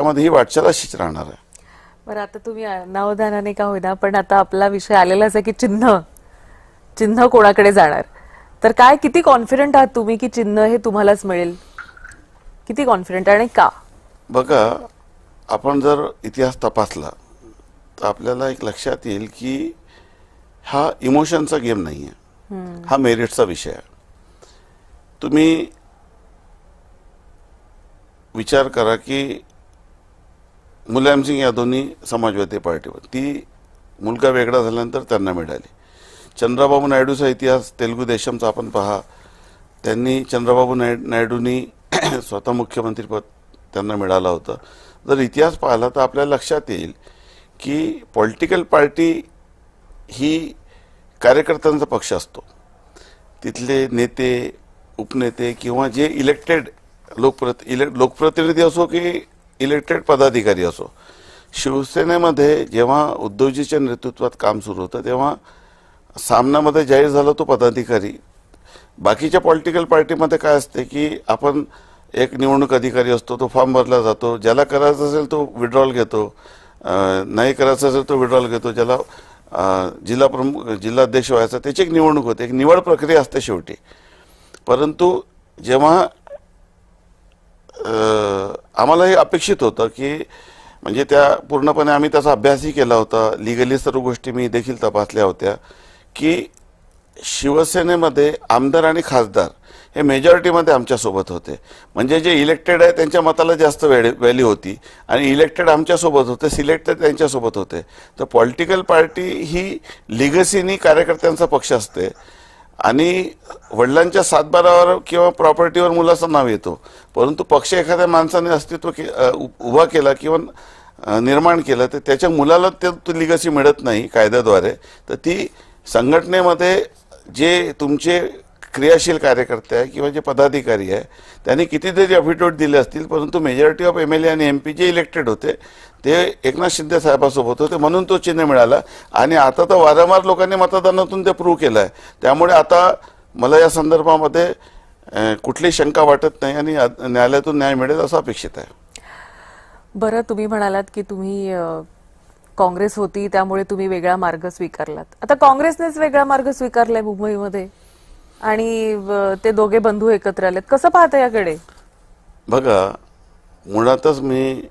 त्यामध्ये ही वाटचाल अशीच राहणार आहे. बरं, आता तुम्ही अनावधानाने का होईना पण आता आपला विषय आलेलाच आहे की चिन्ह चिन्ह कोणाकडे जाणार. तर काय, किती कॉन्फिडंट आहात तुम्ही की चिन्ह हे तुम्हालाच मिळेल? किती कॉन्फिडंट आणि का? बघा, आपण जर इतिहास तपासला तर आपल्याला एक लक्षात येईल की हा इमोशनचा गेम नाही आहे, हा मेरिटचा विषय आहे. तुम्ही विचार करा की मुलायमसिंग यादवनी समाजवादी पार्टीवर, ती मुलगा वेगळा झाल्यानंतर त्यांना मिळाली. चंद्रबाबू नायडूचा इतिहास तेलुगू देशमचा आपण पहा, त्यांनी चंद्रबाबू नायडूंनी स्वतः मुख्यमंत्रीपद त्यांना मिळालं होतं. जर इतिहास पाहिला तर आपल्याला लक्षात येईल की पॉलिटिकल पार्टी ही कार्यकर्त्यांचा पक्ष असतो. तिथले नेते, उपनेते किंवा जे इलेक्टेड लोकप्रतिनिधी असो की इलेक्टेड पदाधिकारी असो, शिवसेनेमध्ये जेव्हा उद्धवजीच्या नेतृत्वात काम सुरू होतं तेव्हा सामनामध्ये जाहीर झाला तो पदाधिकारी. बाकीच्या पॉलिटिकल पार्टीमध्ये काय असते की आपण एक निवडणूक अधिकारी असतो, तो फॉर्म भरला जातो, ज्याला करायचं असेल तो विड्रॉल घेतो, नाही करायचं असेल तो विड्रॉल घेतो, ज्याला जिल्हाध्यक्ष व्हायचा त्याची एक निवडणूक होते, एक निवड प्रक्रिया असते शेवटी. परंतु जेव्हा आम्हाला हे अपेक्षित होतं की म्हणजे त्या पूर्णपणे आम्ही त्याचा अभ्यासही केला होता, लिगली सर्व गोष्टी मी देखील तपासल्या होत्या की शिवसेनेमध्ये आमदार आणि खासदार हे मेजॉरिटीमध्ये आमच्यासोबत होते. म्हणजे जे इलेक्टेड आहे त्यांच्या मताला जास्त व्हॅल्यू होती आणि इलेक्टेड आमच्यासोबत होते, सिलेक्टेड त्यांच्यासोबत होते. तर पॉलिटिकल पार्टी ही लिगसीनी कार्यकर्त्यांचा पक्ष असते आणि वडिलांच्या सातबारावर किंवा प्रॉपर्टीवर मुलाचं नाव येतो, परंतु पक्ष एखाद्या माणसाने अस्तित्व उभा केला किंवा निर्माण केलं तर त्याच्या मुलाला ते लिगसी मिळत नाही कायद्याद्वारे. तर ती संघटनेमध्ये जे तुमचे क्रियाशील कार्यकर्ते आहे किंवा जे पदाधिकारी आहे त्यांनी कितीतरी अफिडेविट दिले असतील, परंतु मेजॉरिटी ऑफ MLA आणि MP जे इलेक्टेड होते ते एकनाथ शिंदे साहेबांसोबत होते, म्हणून तो चिन्ह मिळाला. आणि आता तर वारंवार लोकांनी मतदानातून ते प्रूव्ह केलं आहे. त्यामुळे आता मला या संदर्भामध्ये कुठलीही शंका वाटत नाही आणि न्यायालयातून न्याय मिळेल असं अपेक्षित आहे. बरं, तुम्ही म्हणालात की तुम्ही काँग्रेस होती त्यामुळे तुम्ही वेगळा मार्ग स्वीकारलात. आता काँग्रेसनेच वेगळा मार्ग स्वीकारलाय मुंबईमध्ये आणि ते दोघे बंधू एकत्र आलेत. कसं पाहता याकडे? बघा, मुळातच मी